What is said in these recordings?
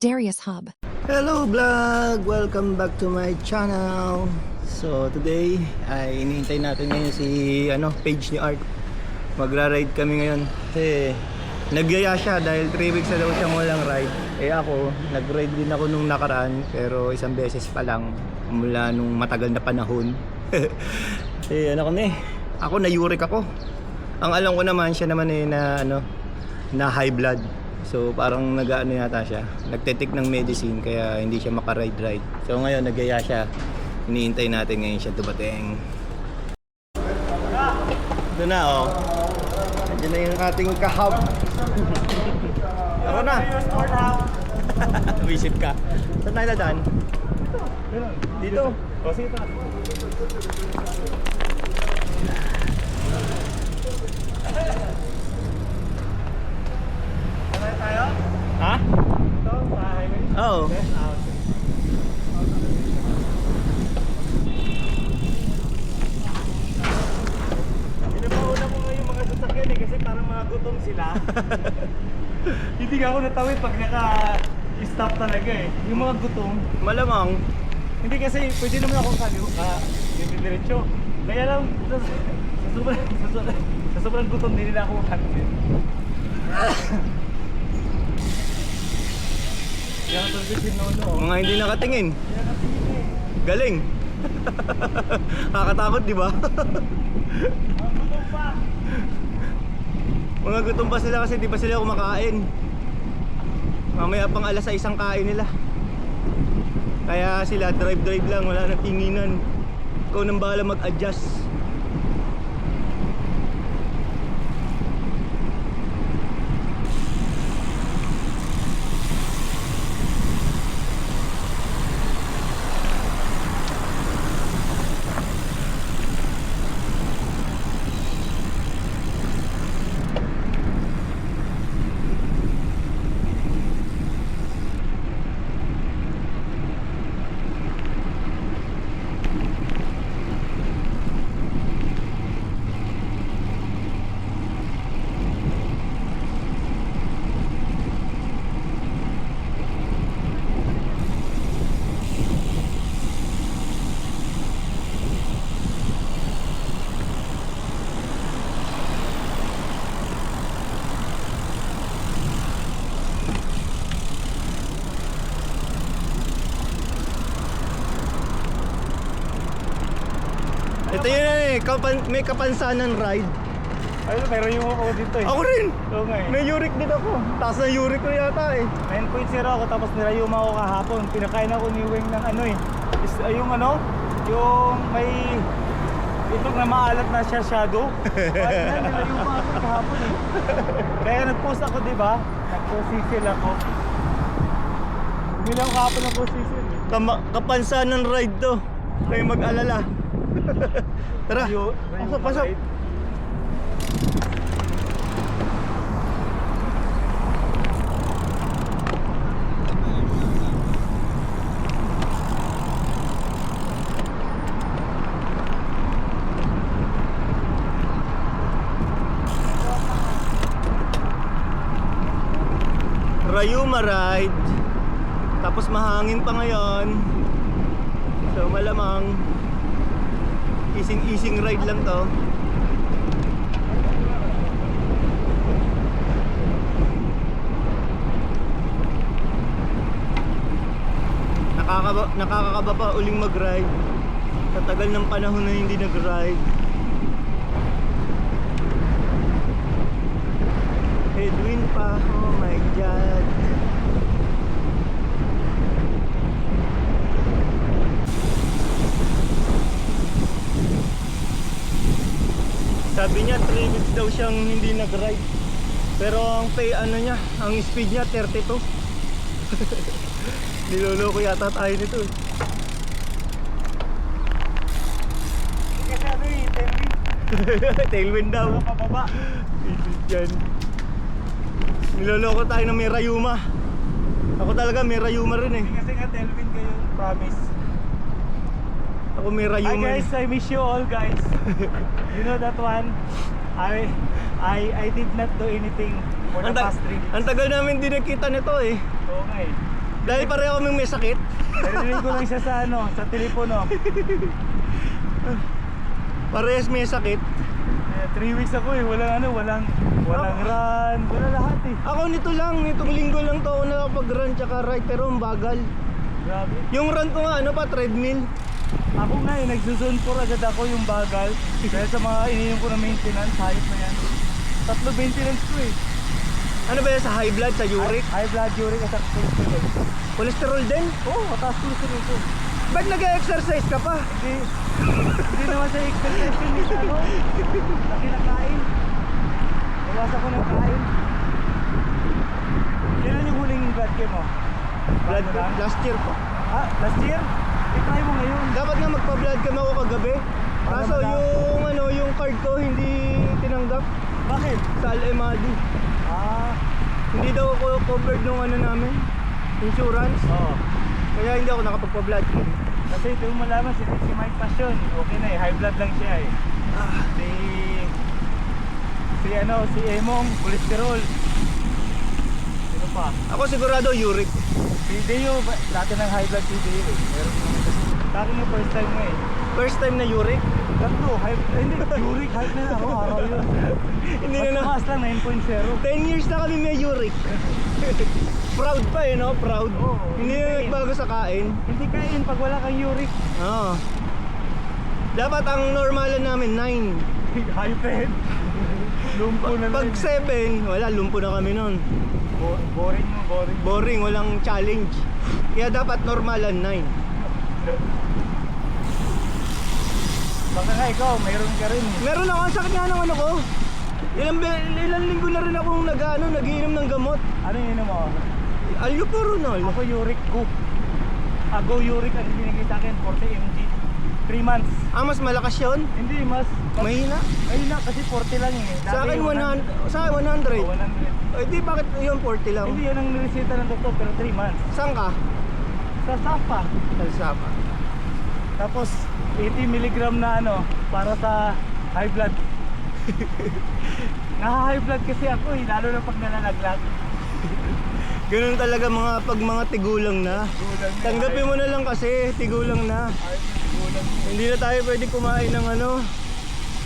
Darius Hub. Hello vlog! Welcome back to my channel. So today ay iniintay natin ngayon si Page ni Art. Magra-ride kami ngayon kasi nagyaya siya dahil 3 weeks na daw siyang walang ride. Eh ako, nag-ride din ako nung nakaraan pero isang beses pa lang mula nung matagal na panahon. Eh ako na-uric ako. Ang alam ko naman siya naman na high blood. So parang nag-ano yata siya, nagte-take ng medicine kaya hindi siya maka-ride. So ngayon nagyaya siya. Iniintay natin ngayon siya dumating. Ito na oh. Nandiyan na yung ating kahab. Ako na. Visit ka. Saan tayo dadaan? Dito. O sige ta. Tayo? Ha? Ito, sa highway? Oo. Pinapauna mo nga yung mga sasakyan kasi parang mga gutom sila. Hindi nga ako natawid pag naka-stop talaga yung mga gutom. Malamang. Hindi kasi pwede naman ako diretso. Kaya lang, sa sobrang gutom din nila ako hanapin. Mga hindi nakatingin. Galing. Nakakatakot, di ba? Mga gutom pa sila kasi di pa sila kumakain. Mamaya pang alas 6 ang kain nila. Kaya sila drive lang, wala nang tinginan. Ikaw nang bahala mag-adjust. Ito yun may kapansanan ride. Ayun, meron yung ako dito Ako rin! Oo nga May uric din ako. Taas na uric ko yata 9.0 ako tapos nilayuma ako kahapon. Pinakain ako ni Weng ng yung may itlog na maalat na siya shadow. Ayun, nilayuma ako kahapon Kaya nag-post ako, di ba? Nag-post sisil ako. Bumili ako kahapon ng post sisil. Kapansanan ride to. May mag-alala. Tara, pasok. Rayuma ride. Tapos mahangin pa ngayon. So malamang easing ride lang to. Nakakakaba pa uling mag-ride. Sa tagal ng panahon na hindi nag-ride. Headwind pa. Oh my God. Sabi niya 3 weeks daw siyang hindi nag-ride. Pero ang ang speed niya 32. Niloloko yata tayo nito Kasi tailwind daw. pababa. Yan. Niloloko tayo ng may rayuma. Ako talaga may rayuma rin Kasi nga tailwind kayo, promise. Ako may Hi rayuma. guys, I miss you all guys. You know that one? I did not do anything for the past 3 weeks. Ang tagal namin din nakita nito Oo nga Dahil pareho kaming may sakit. Narinig ko lang siya sa ano, sa telepono. Parehas may sakit. 3 weeks ako eh, walang run, wala lahat eh. Ako nito lang, nitong linggo lang to ako nakapag-run tsaka ride, pero ang bagal. Grabe. Yung run ko nga ano pa, treadmill. Ako nga eh, nagsusun for agad ako yung bagal. Dahil sa mga ininom ko na maintenance, hayop na yan. 3 maintenance ko eh. Ano ba yan, sa high blood, sa uric? High blood, uric at cholesterol. Cholesterol din? Oo, mataas cholesterol ko. Ba't nag-exercise ka pa? Hindi naman siya exercise yun eh, ano? Na kinakain. Bawas ako ng kain. Kailan yung huling blood game mo? Blood Ano lang? last year po. Ah, last year? I-try mo ngayon. Dapat nga magpa-blood cam ako kagabi. Kaso Ano ba? yung ano, yung card ko hindi tinanggap Bakit? sa Al-Emadi. Ah, Hindi daw ako covered nung ano namin, insurance. oo. Kaya hindi ako nakapagpa-blood cam. Kasi ito yung malaman, si Mike Passion, okay na eh, high blood lang siya eh. Si Emong, cholesterol. Sino pa? Ako sigurado uric. Si Deo, dati ng high blood si Deo eh. Meron naman kasi. Sa akin yung first time mo eh. First time na uric. Tatlo, hindi, uric, hype na araw-araw yun. Hindi na na. Mas lang, 9.0. 10 years na kami may uric. Proud pa eh, no? Proud. Oo, Hindi na nagbago sa kain. Hindi kain pag wala kang uric. Oo. Dapat ang normalan namin 9. Hype eh. Lumpo na Pag 7, wala, lumpo na kami nun. Boring mo, boring. Boring, walang challenge. Kaya dapat normalan 9. Baka nga ikaw, mayroon ka rin eh. Meron ako, ang sakit nga ng ano ko. Ilang linggo na rin akong nagiinom ng gamot. Ano yun mo? Allopurinol. Ako uric go. Go uric ang binigay sa akin, 40 mg. 3 months. Ah, mas malakas yun? Hindi, mas Mahina? Mahina kasi 40 lang eh. Sa akin 100. Sa akin 100. 100. Eh di bakit yun 40 lang? Hindi yan ang nireseta ng doktor pero 3 months. Saan ka? Sa Sapa. Kalsapa. Tapos 80 mg na ano para sa high blood. Naka-high blood kasi ako eh, lalo na pag nalalaglag. Ganun talaga pag mga tigulang na. Gulang na. Tanggapin mo na lang kasi, tigulang na. Ay, gulang. Hindi na tayo pwede kumain ng ano,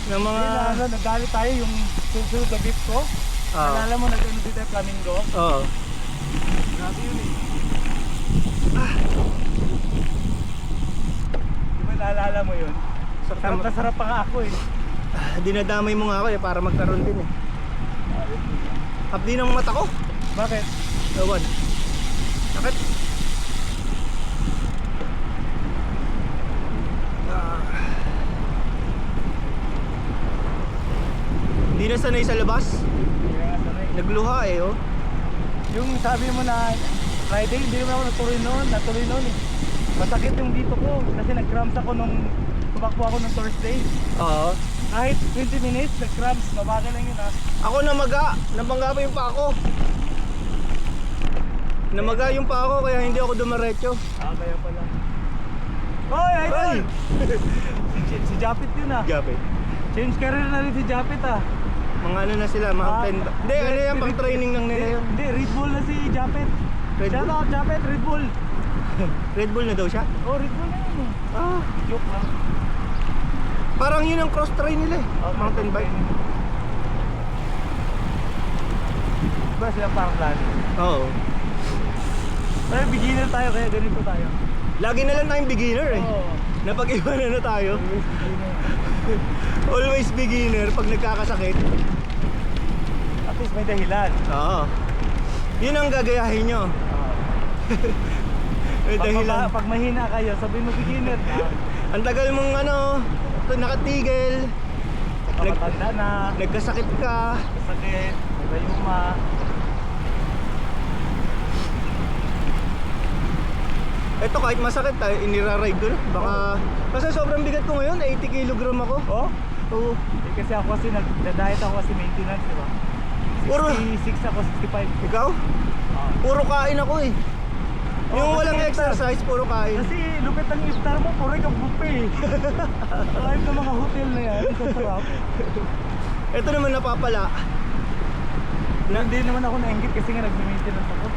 ng mga... Nagalit tayo yung susunod na beef ko. Oo. Alala mo nag-ano dito tayo flamingo? Oo. Grabe yun eh. Di ba naalala mo yun? Sarap na sarap pa nga ako eh. Dinadamay mo nga ako eh, para magkaroon din eh. Hapdi ng mata ko. Bakit? Ewan. Sakit. Hindi na sanay sa labas. Hindi nga sanay. Nagluha eh oh. Yung sabi mo na Friday, hindi naman ako natuloy noon eh. Masakit yung dito ko kasi nag-cramps ako nung tumakbo ako nung Thursday. Oo. Kahit 20 minutes, nag-cramps, mabagal lang yun ah. Ako namaga pa yung pa ako. Namaga yung pa ako kaya hindi ako dumiretso. Ah, kaya pala. Hoy, idol! Si Japit yun ah. Gabi. Change career na rin si Japit ah. Mga ano na sila, mountain. Hindi, ano yan, pang training lang nila yun. Hindi, Red Bull na si Japet. Red Shout Bull? out Japet, Red Bull. Red Bull na daw siya. Oh, Red Bull na yun eh. Ah, Joke lang. parang yun ang cross train nila eh. Oh, Mountain bike. Diba sila parang plan? Oo. Pero beginner tayo kaya ganito tayo. Lagi na lang tayong beginner eh. Oo. Napag-iwanan na tayo. Always beginner. Always beginner pag nagkakasakit. At least may dahilan. Oo. Yun ang gagayahin nyo. May dahilan. Pag mahina kayo, sabihin mo beginner na. Ang tagal mong ano, nakatigil. Matanda na. Nagkasakit ka. Sakit. Rayuma. Ito kahit masakit tayo, inira-ride ko na. Baka, kasi sobrang bigat ko ngayon, 80 kilogram ako. Oh? Oo. Eh, kasi ako kasi nagda-diet ako kasi maintenance, di ba? Puro. 66 ako, 65. Ikaw? Ah. Puro kain ako eh. Yung kasi walang iftar. exercise, puro kain. Kasi lupit ang iftar mo, puro kang buffet. Kahit ng mga hotel na yan, sa sarap. Ito naman napapala. Hindi naman ako nainggit kasi nga nag-maintenance ako.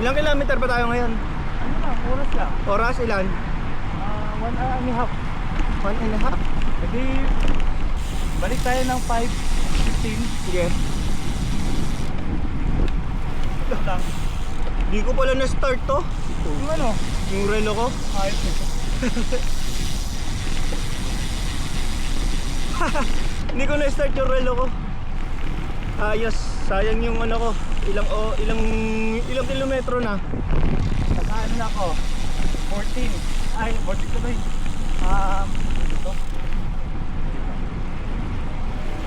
Ilang kilometer ba tayo ngayon? Ano lang, oras lang. Oras ilan? 1 hour and a half. 1.5. Hindi, balik tayo ng 5:15. Sige. Ito lang. Di ko pala na-start to. Yung ano? Yung relo ko. Ayos nito. Hindi ko na-start yung relo ko. Ayos. Sayang yung ano ko. Ilang kilometro na. Saka ano na ako? 14. Ay, 14 tuloy. Ito.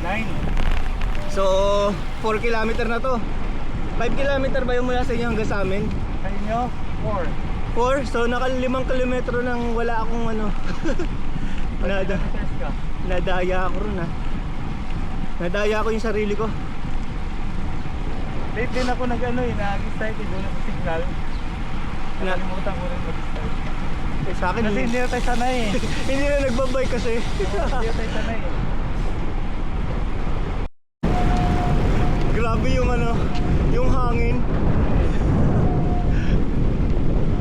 9. So 4 kilometer na to. 5 kilometer ba yung mula sa inyo hanggang sa amin? Sa inyo, 4. 4? So naka 5 kilometro nang wala akong ano. Kilometers ka. Nadaya ako ron, nadaya ko yung sarili ko. Late din ako nag-ano nag-start doon sa signal. Nakalimutan ko rin mag-start. Sa akin Kasi hindi na tayo sanay eh. hindi na nagbabike kasi. Hindi na tayo sanay eh. Grabe yung ano, yung hangin.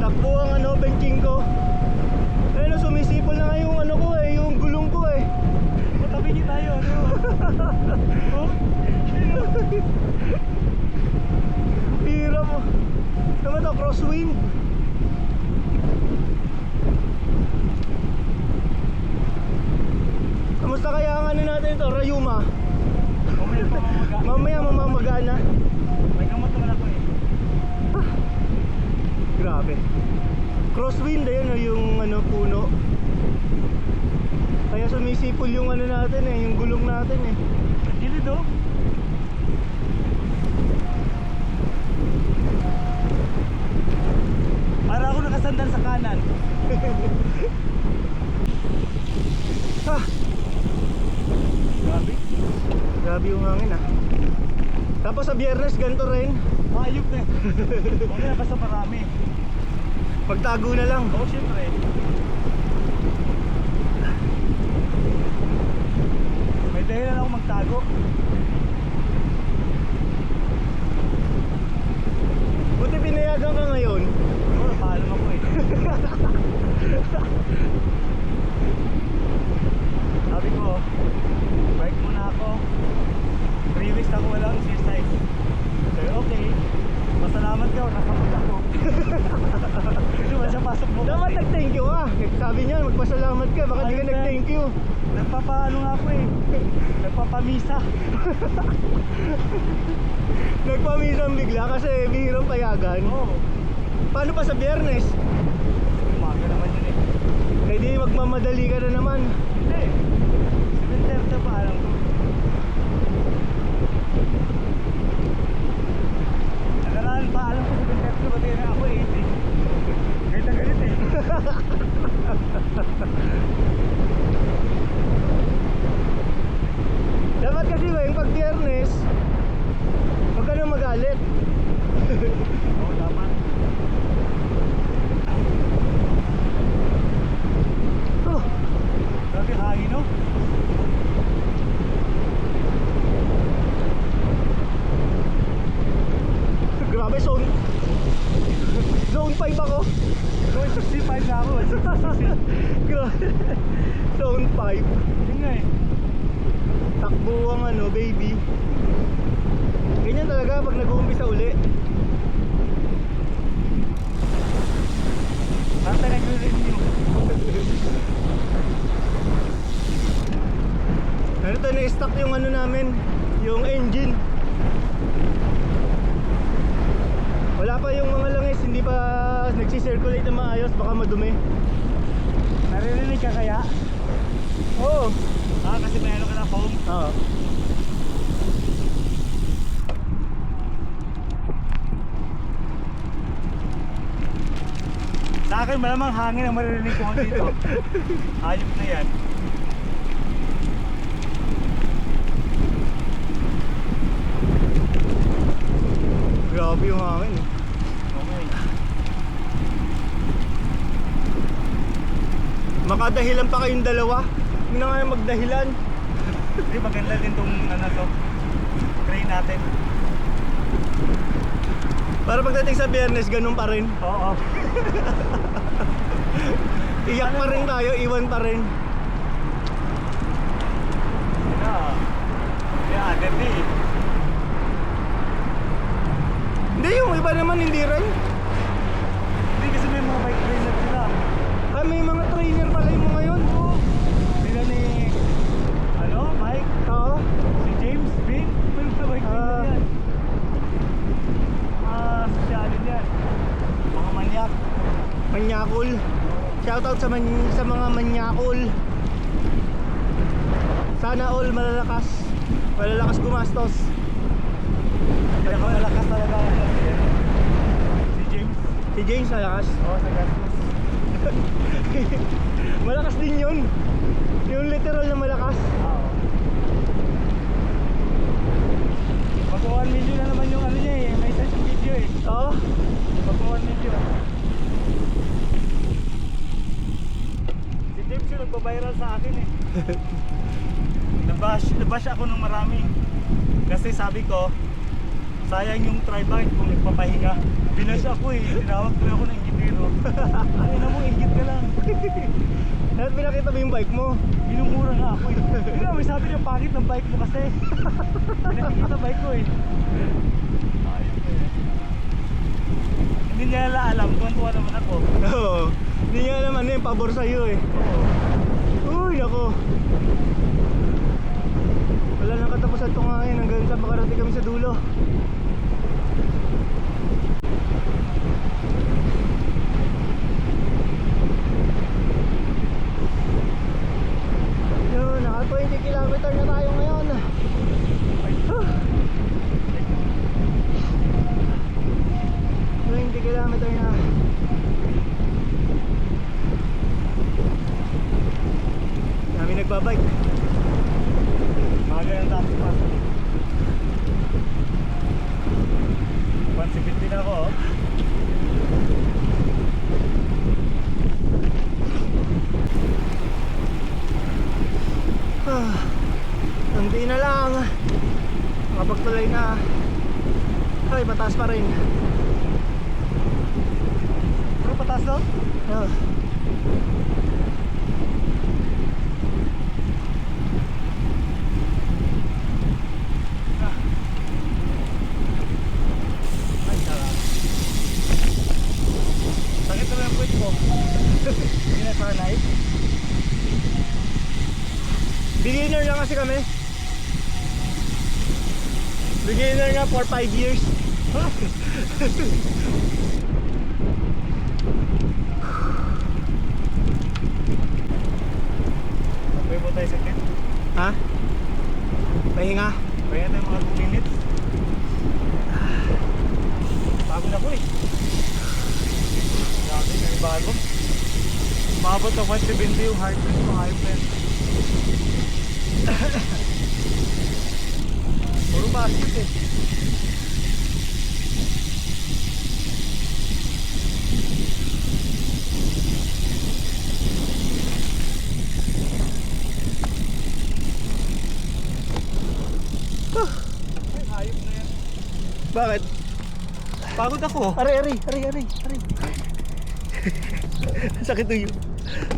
Takbo ang ano, benching ko. Ayun, sumisipol na nga yung ano ko eh, yung gulong ko eh. Matabi tayo, ano? Oh? Hirap mo. Naman to, crosswind. Kamusta kaya ang ano natin ito, Rayuma? Mamaya pa mamaga. Mamaya mamamaga na. May gamot naman ako eh. Grabe. Crosswind ayun oh, yung ano puno. Kaya sumisipol yung ano natin eh, yung gulong natin eh. Gilid oh. Para ako nakasandal sa kanan. Ah, Grabe. grabe yung hangin ah. Tapos sa Biyernes ganito rin. Ayok na eh. Okay na basta marami. Pagtago na lang. Oo, syempre. May dahilan ako magtago. Buti pinayagan ka ngayon. Oo, napaalam ako eh. Sabi ko, bike muna ako. 3 weeks ako walang exercise. Sabi, okay. Masalamat ka, nakapag ako. Kasi wala siya pasok mo. Dapat nag-thank you ka. Sabi niya magpasalamat ka, baka di ka Ayun, nag-thank you. Nagpapaano nga ako eh. Nagpapamisa. Nagpamisan bigla kasi bihirang payagan. Oo. Paano pa sa Biyernes? Umaga naman yun eh. Eh di magmamadali ka na naman. Hindi. 7:30 pa alam ko. Nagalaan pa alam ko 7:30 pati na ako 80. Galit na galit eh. Dapat kasi yung pag Biyernes, huwag ka nang magalit. Oo, dapat. Oh, Grabe hangin no? grabe zone 5 ako. So 65 na ako. 66. Grabe. Zone 5. Yun nga eh. Takbo ang ano, baby. Ganyan talaga pag nag-uumpisa uli. Basta nag-renew. Ano to, na-stuck yung ano namin, yung engine. Wala pa yung mga langis, hindi pa nagsi-circulate na maayos, baka madumi. Naririnig ka kaya? Oo. Kasi may ano ka na foam. Oo. Sa akin malamang hangin ang maririnig ko dito. Ayop na yan. Grabe yung hangin. Okay. Makadahilan pa kayong dalawa. Hindi na nga magdahilan. Hindi, maganda din tong ano to. Train natin. Para pagdating sa Biyernes, ganun pa rin. Oo. Iyak pa rin tayo, iwan pa rin. Yeah, agad eh. Hindi, yung iba naman hindi rin. Hindi kasi may mga bike trainer sila. Ah, may mga trainer pala yung mga yun. Sila ni, ano, Mike? Oo. Si James Bean? May mga bike trainer yan. Sosyalin yan. Mga manyak. Manyakol. Shoutout sa mga manyakol. Sana all malalakas. Malalakas gumastos. Pinakamalakas talaga si James. Si James malakas. Oo, sa gastos. Malakas din yun. Yung literal na malakas. Oo. Mag-1 million na naman yung ano niya eh. May isa siyang video eh. Oo. Mag-1 million. Si James yung nagpa-viral sa akin eh. Nabash ako ng marami. Kasi sabi ko, sayang yung tribike kung nagpapahinga. Binash ako eh. Tinawag ko ako ng ingitero. Ay na mo, ingit ka lang. Dapat pinakita mo yung bike mo. Minumura nga ako eh. Hindi na, may sabi niya pangit ng bike mo kasi. Pinakikita bike ko eh. Ayun eh. Hindi niya nila alam, tuwan-tuwa naman ako. Oo. Hindi niya alam ano yung pabor sa'yo eh. Oo. Uy, ako. Wala nang katapusan ito ngayon hanggang sa makarating kami sa dulo. Yun, naka 20 kilometer na tayo ngayon. Huh. 20 kilometer na. Kami nagbabike. Maga ng tapo pa. 170 na ako oh. Hindi na lang. Makapagtuloy na. Ay, mataas pa rin. Pero pataas daw? Ah. Ay, sarap. Sakit na lang ang puwit mo. Hindi na sanay. Beginner lang kasi kami. Beginner nga for 5 years. Pwede mo tayo sakit. Ha? Pahinga. Kaya tayo mga 2 minutes. Bago na ko eh. Grabe, may bago. Umabot ng 170 yung heart rate mo, high pen. Puro basket eh. Ay, hayop na yan. Bakit? Pagod ako. Aray. Ang sakit yung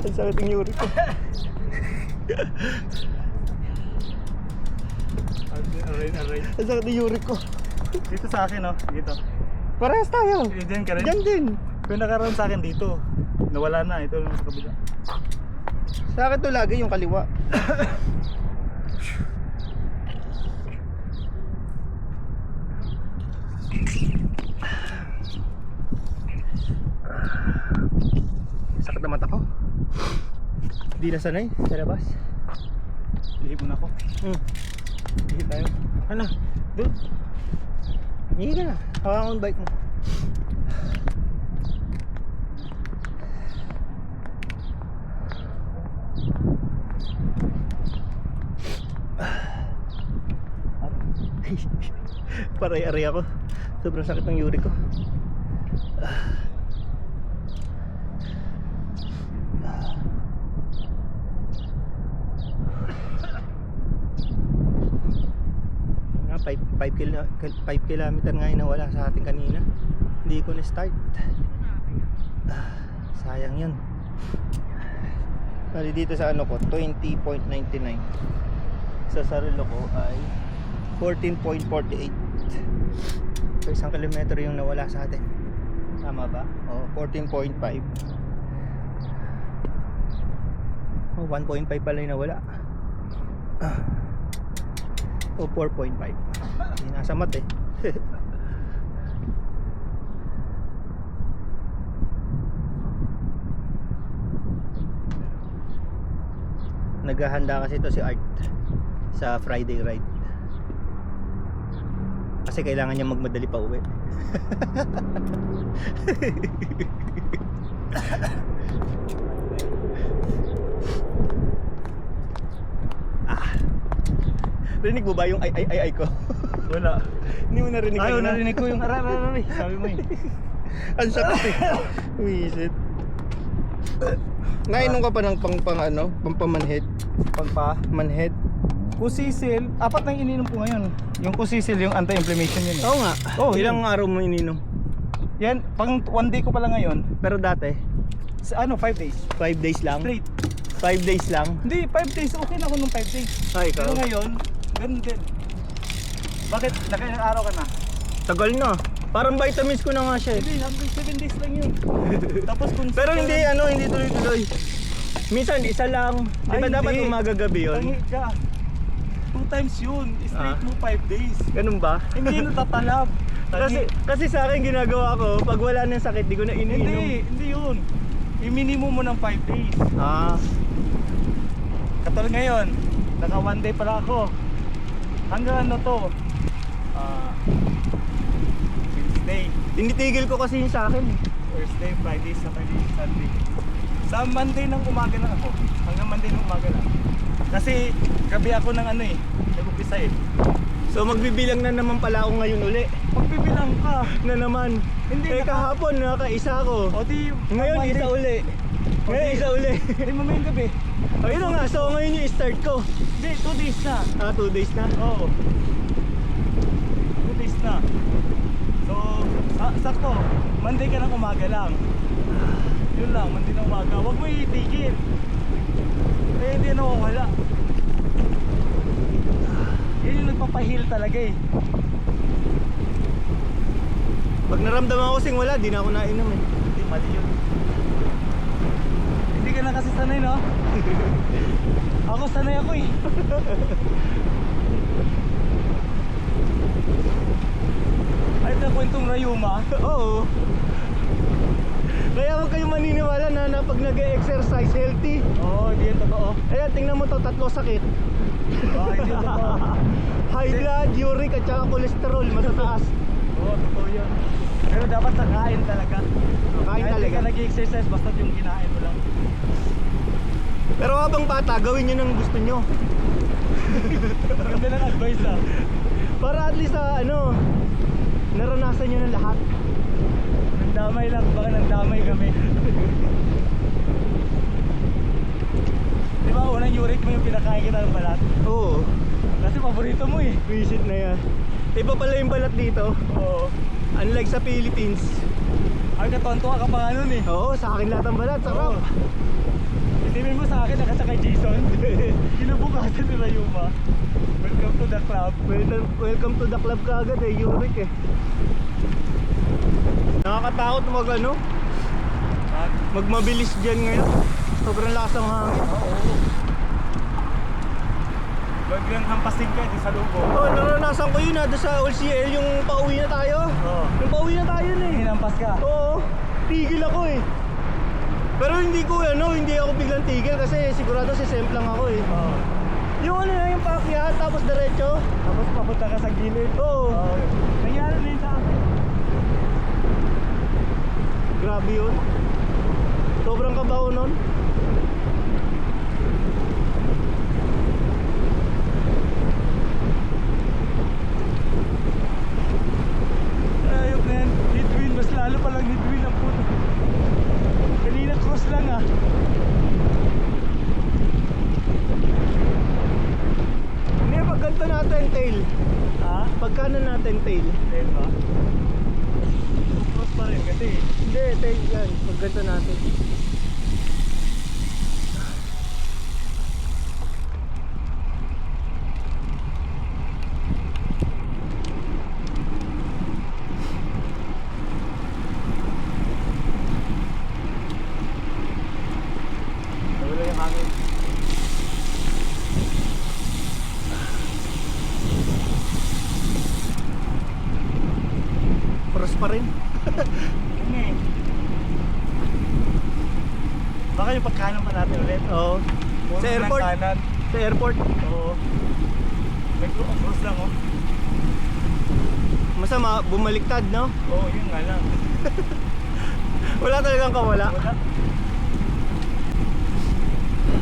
Ang sakit yung uric ko. Aray. Ang sakit yung uric ko. Dito sa akin oh, dito. Parehas tayo. Diyan ka rin? Diyan din. Yung nakaroon sa akin dito. Nawala na, ito lang sa kabila. Sa akin to lagi yung kaliwa. Sakit na mata ko. Hindi na sanay sa labas. Ihipon ako. Ihip tayo. Ano? Doon. Hindi ka na. Hawakan mo bike mo. Paray-aray ako. Sobrang sakit ng uric ko. Nga 5 kilometer nga yung nawala sa atin kanina. Hindi ko na-start. Sayang yun. Bali dito sa ano ko, 20.99. Sa sarilo ko ay 14.48. So isang kilometro yung nawala sa atin. Tama ba? O, 14.5. O, 1.5 pala yung nawala. O, 4.5. Hindi nasa mat eh. Naghahanda kasi ito si Art sa Friday ride. Kasi kailangan niya magmadali pa uwi. Rinig mo ba yung ay ko? Wala. Hindi mo narinig. Ayaw, narinig ko yung aray. Sabi mo eh. Ang sakit eh. Wisit. Nainom ka pa ng pampamanhid? Manhead? Kusisil, 4 na yung ininom ko ngayon. Yung kusisil, yung anti-inflammation yun eh. Oo nga. Oh, Ilang araw mo ininom? Yan, pang 1 day ko pala ngayon. Pero dati, Sa 5 days. 5 days lang? Straight. 5 days lang? Hindi, 5 days. Okay na ako nung 5 days. Ay, ikaw? Pero ngayon, ganun din. Bakit? Nakailang araw ka na? Tagal na. Parang vitamins ko na nga siya eh. Hindi, hanggang 7 days lang yun. Tapos kung Pero hindi hindi tuloy-tuloy. Minsan isa lang. Di ba Ay, dapat hindi. umaga-gabi yun? Tangi ka. 2 times yun. Straight mo 5 days. Ganun ba? Hindi natatalab. Kasi sa akin ginagawa ko, pag wala nang sakit, di ko na iniinom. Hindi yun. I-minimum mo ng 5 days. Ah, Katulad ngayon, naka 1 day pala ako. Hanggang ano to? Wednesday, tinitigil ko kasi yun sa akin. Thursday, Friday, Saturday, Sunday. Sa Monday ng umaga na ako. Hanggang Monday ng umaga lang. Kasi gabi ako ng nag-umpisa eh. So magbibilang na naman pala ako ngayon uli. Magbibilang ka. Na naman. Hindi, Kahapon nakaisa ko. O di, Ngayon Monday. isa uli. Ngayon isa uli. Di mamayang gabi. Ayun na nga, so ngayon yung start ko. Hindi, 2 days na. 2 days na. Oo. 2 days na. So, sakto. Monday ka ng umaga lang. Yun lang, Monday ng umaga. Huwag mo itigil. Eh, hindi na wala. Yun yung nagpapahil talaga eh. Pag naramdaman ko sing wala, di na ako nainom eh. Hindi, mali yun. Hindi ka na kasi sanay, no? Ako sanay ako eh. Ay, ito kwentong Rayuma. Oo. Kaya huwag kayong maniniwala na pag nag-exercise healthy. Oo, hindi yan totoo. Ayan, tingnan mo to, 3 sakit. Hindi yan totoo. High blood, uric at saka cholesterol, matataas. Oo, totoo yun. Pero dapat sa kain talaga. Kain Kahit talaga. hindi ka nag-exercise, basta yung kinain mo lang. Pero habang bata, gawin nyo ng gusto nyo. Ganda ng advice ah. Para at least naranasan nyo ng lahat. Nandamay lang, baka nandamay kami. Di ba unang uric mo yung pinakain kita ng balat? Oo, Kasi paborito mo eh. visit na yan. Iba pala yung balat dito. Oo. Unlike sa Philippines. Ay, katonto ka pa nga nun eh. Oo, sa akin lahat ang balat, sarap. Oo. Isipin mo sa akin, nakasakay Jason. Kinabukasan ni Rayuma. Welcome to the club. Welcome to the club kaagad eh, uric eh. Nakakatakot magmabilis dyan ngayon. Sobrang lakas ng hangin. Oo. Biglang hampasin ka, di sa lubo. Oo, naranasan ko yun doon sa OCL, yung pauwi na tayo. Oo. Yung pauwi na tayo na eh. Hinampas ka. Oo, tigil ako eh. Pero hindi ako biglang tigil kasi sigurado sisemplang ako eh. Oo. Yung yung paakyat tapos diretso. Tapos papunta ka sa gilid. Oo. Nangyari na yun sa akin. Grabe yun. Sobrang kabaho nun. Ayok na yan. Headwind. Mas lalo palang headwind ang puto. Kanina cross lang ah. Hindi, pag ganito natin tail. Ha? Pagkano natin tail? Ayun ba? Cross pa dati. Hindi, tayo yan. Magganto natin. Wala yung hangin. Cross pa rin. Yun eh. Baka yung pagkanan pa natin ulit. Oo. Puro Sa ng airport. kanan. Sa airport. Oo. May cross lang oh. Masama, bumaliktad, no? Oo, yun nga lang. Wala talagang kawala. Wala.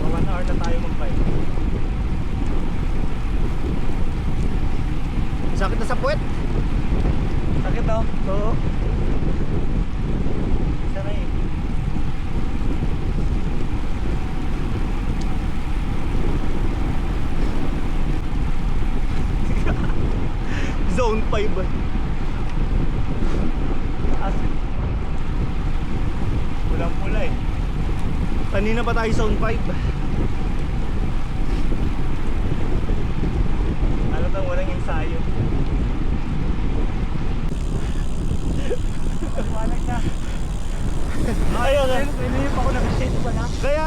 Mga 1 hour na tayo mag-bike. Sakit na sa puwet. Sakit oh. Oo. Isa na eh. Zone 5. As Pulang pula eh. Kanina pa tayo zone 5. Ano tang walang ensayo. Walang na. Ayun, Hindi pa ako nag-shade pa na.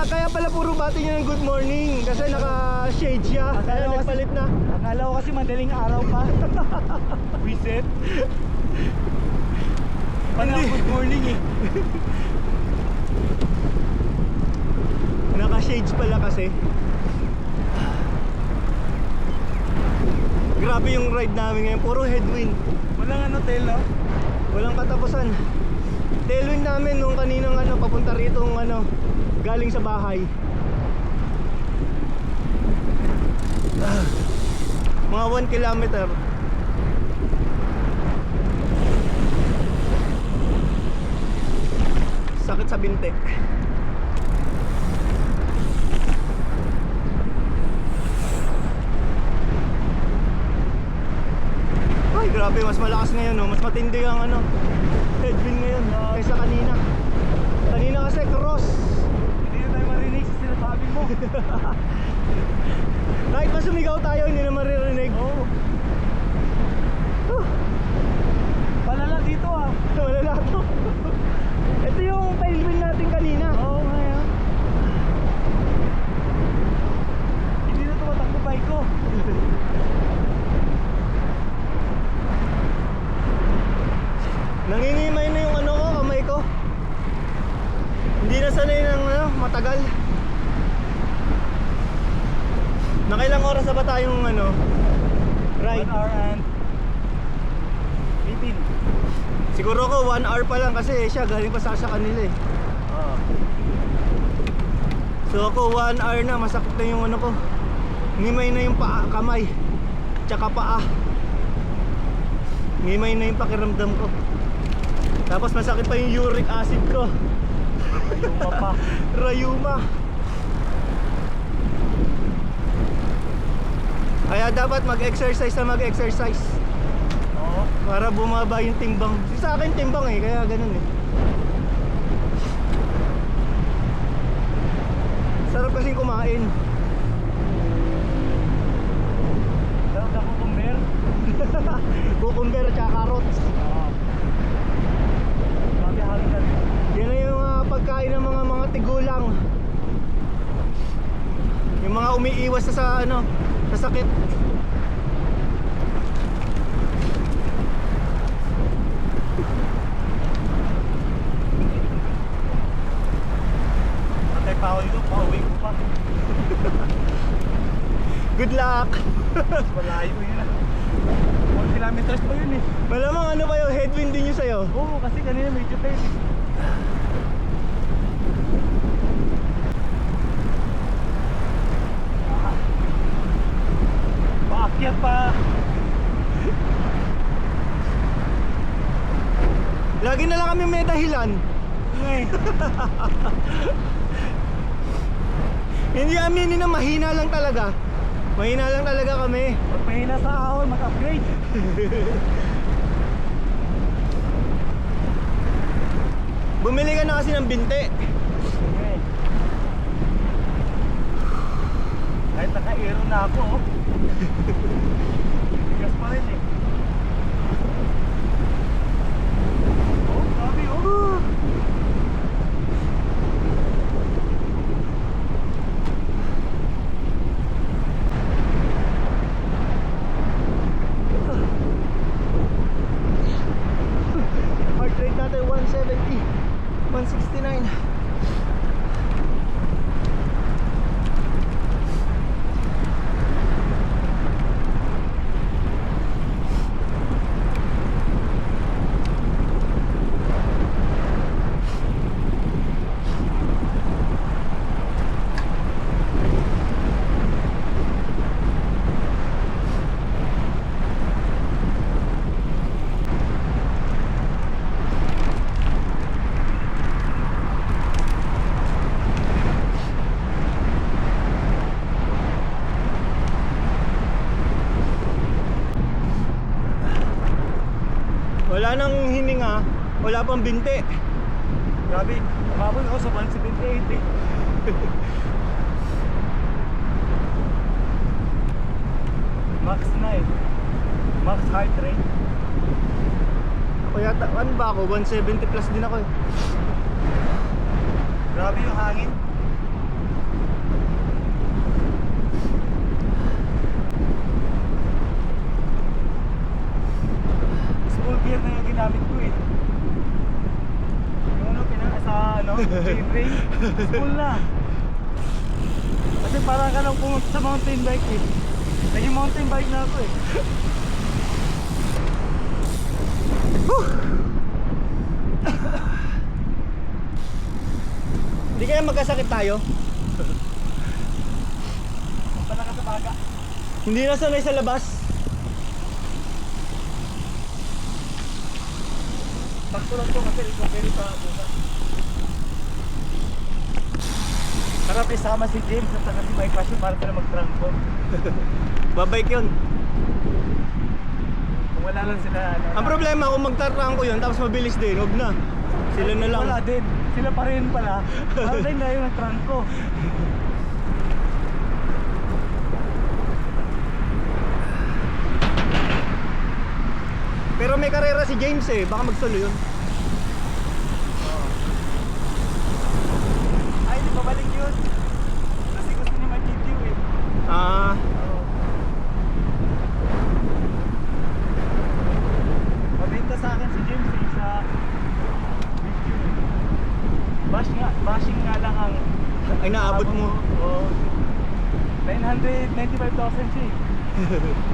Kaya pala puro bati niya ng good morning kasi naka-shade siya. Kaya Akala ko nagpalit na. Akala ko kasi madaling araw pa. Reset. Pala Hindi. good morning eh. Naka-shades pala kasi. Grabe yung ride namin ngayon, puro headwind. Walang ano tail oh. Walang katapusan. Tailwind namin nung kaninang papunta rito galing sa bahay. Mga 1 kilometer. Sakit sa binte. Ay grabe, mas malakas ngayon, no? Mas matindi ang headwind ngayon kaysa kanina. Kanina kasi cross. Hindi na tayo marinig sa sinasabi mo. Kahit pa sumigaw tayo, hindi na maririnig. Oo. Palala dito ah. Wala na to. Ito yung tailwind natin kanina. Oo nga yan. Hindi na tumatakbo bike ko. Nangingimay na yung kamay ko. Hindi na sanay ng matagal. Nakailang oras na ba tayong ride? 1 hour and 18. Siguro ko 1 hour pa lang kasi siya galing pa sa kanila eh. Oo. So ako 1 hour na, masakit na yung ko. Ngimay na yung kamay. Tsaka paa. Ngimay na yung pakiramdam ko. Tapos masakit pa yung uric acid ko. Rayuma pa. Rayuma. Kaya dapat mag-exercise na mag-exercise Oo. para bumaba yung timbang. Sa akin timbang eh, kaya ganun eh. Sarap kasing kumain. Sarap na cucumber. Cucumber at saka carrots. Oo. Grabe hangin na rin. Yan na yung pagkain ng mga tigulang. Yung mga umiiwas na sa sakit. Patay pa ako dito, pauwi ko pa. Good luck. Mas malayo yun ah. 1 kilometers pa yun eh. Malamang pa yung headwind din yung sa'yo. Oo, kasi kanina medyo tayo eh. Paakyat pa. Lagi na lang kami may dahilan. Ngay. Hindi aminin na mahina lang talaga. Mahina lang talaga kami. Pag mahina sa ahon, mag-upgrade. kasi ng binte. Okay. Kahit naka-aero na ako, oh. Bigas pa rin eh. Oh, grabe oh. Heart rate natin 170, 169. Wala nang hininga, wala pang binte. Grabe, umabot ako sa 178 eh. Max na eh. Max heart rate. Ako yata, ano ba ako? 170 plus din ako eh. Grabe yung hangin. School gear na yung ginamit ko eh. Yung ano, sa ano, chainring. School na. Kasi parang ka lang pumunta sa mountain bike eh. Naging mountain bike na ako eh. Hindi kaya magkasakit tayo? Pala ka sa baga. Hindi na sanay sa labas. Sakto lang to kasi recovery pa bukas. Sarap isama si James at saka si Mike Passion para sila mag-trangko. Babike yun. Kung wala lang sila ano. Ang problema kung magtarang ko yun tapos mabilis din, huwag na. Sila na lang. Wala din. Sila pa rin pala. Parang din na yung nag-trangko. Pero may karera si James eh, baka magsulo yun. Ay, di ba balik yun? Kasi gusto niya may video eh. Ah, Mabinta sa akin si James eh sa video eh. Bashing nga lang ang ay naabot mo. Oo. 995,000 siya eh.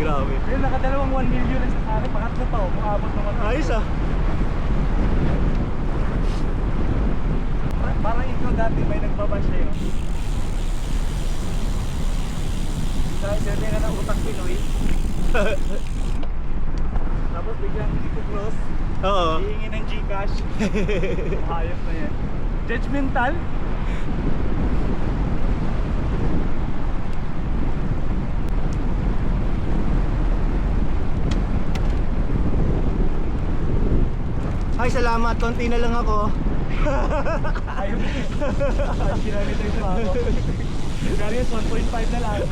Grabe. Pero nakadalawang 1 million lang sa akin. Pangatlo pa, umaabot naman. Ayos ah. Parang ikaw dati may nagbabash sa'yo. Dahil sabi ka ng utak Pinoy. Tapos biglang hindi ko close. Oo. Hihingi ng Gcash. Hayop na yan. Judgmental? Ay, salamat. Konti na lang ako. Ayaw mo. Ay, ginamit pa ako. Garius, 1.5 na lang.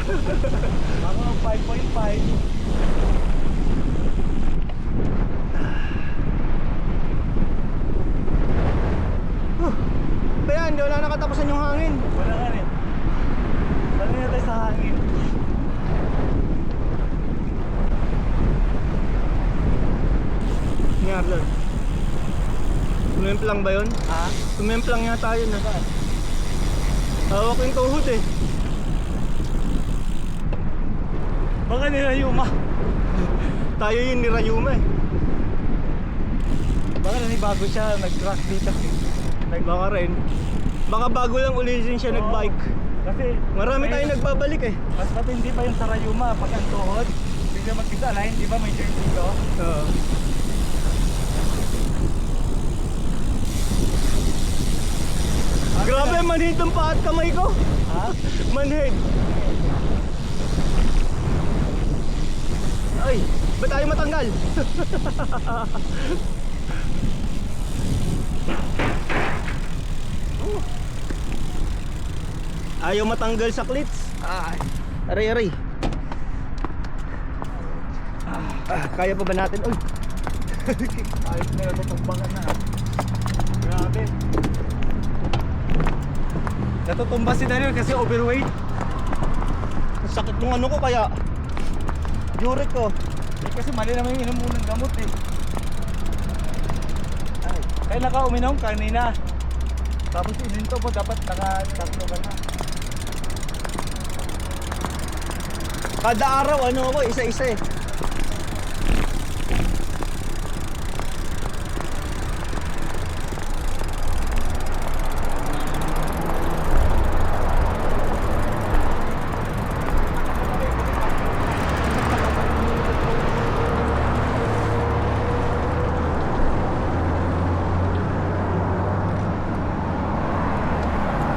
Ako, 5.5. Kaya hindi, wala nakatapusan yung hangin. Wala nga rin. Wala nga tayo sa hangin. Nyarlan. Tumemplang ba yun? Ha? Tumemplang yata yun ah. Hawak yung tuhod eh. Baka nila Yuma. Tayo yun ni Rayuma eh. Baka nanibago siya, nag-crack dito. Baka rin. Baka bago lang ulitin siya nagbike. Kasi Marami may- tayong nagbabalik eh. Mas matindi pa yung sa Rayuma pag ang tuhod. Bigla magkita line, di ba may turn dito? Oo. Grabe, manhid ang paa at kamay ko. Ha? Manhid. Ay, ba't tayo matanggal? Ayaw matanggal sa clips. Aray, aray. Kaya pa ba natin? Uy. Ayos na natutumbangan na. Grabe. Natutumba si Daniel kasi overweight. Ang sakit ng ano ko kaya. Yurik ko. Kasi mali naman yung inom mo ng gamot eh. Ay, kaya naka-uminom kanina. Tapos ininto mo dapat naka-tatlo ka na. Kada araw ano ako, isa-isa eh.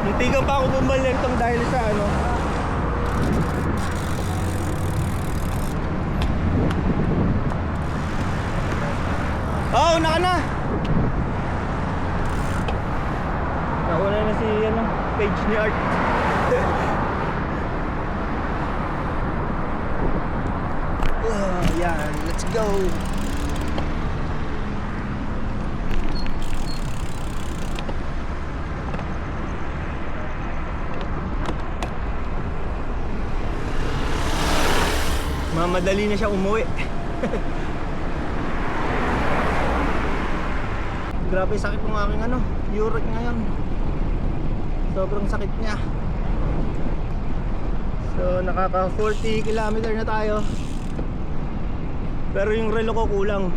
Muntikan pa ako bumalentong dahil sa ano. Oh, una ka na. Nauna na si ano, page ni Art. Yan, let's go. Mamadali na siya umuwi. Grabe sakit ng aking ano, uric ngayon. Sobrang sakit niya. So nakaka 40 kilometer na tayo. Pero yung relo ko kulang.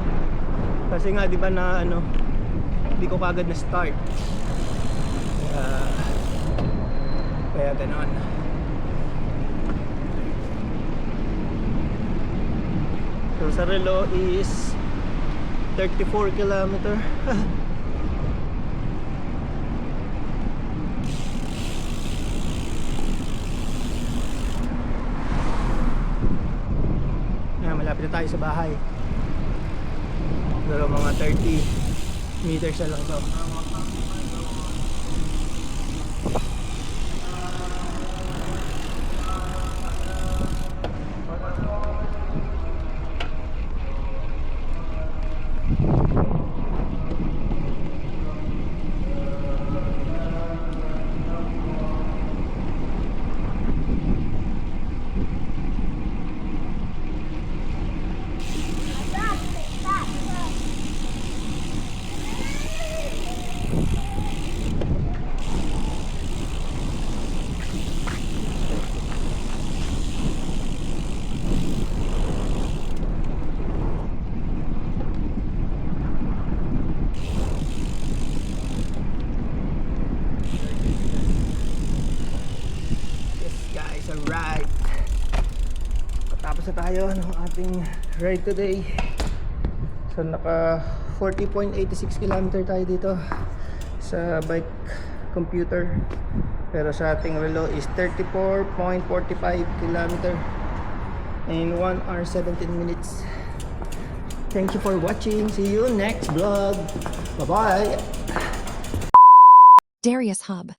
Kasi nga di ba na ano, hindi ko kagad na start. Kaya ganoon. So sa relo is 34 kilometer. Malapit na tayo sa bahay. Pero mga 30 meters na lang to. Alright, patapos na tayo ng ating ride today. So naka 40.86 km tayo dito sa bike computer. Pero sa ating relo is 34.45 km in 1 hour 17 minutes. Thank you for watching. See you next vlog. Bye bye. Darius Hub.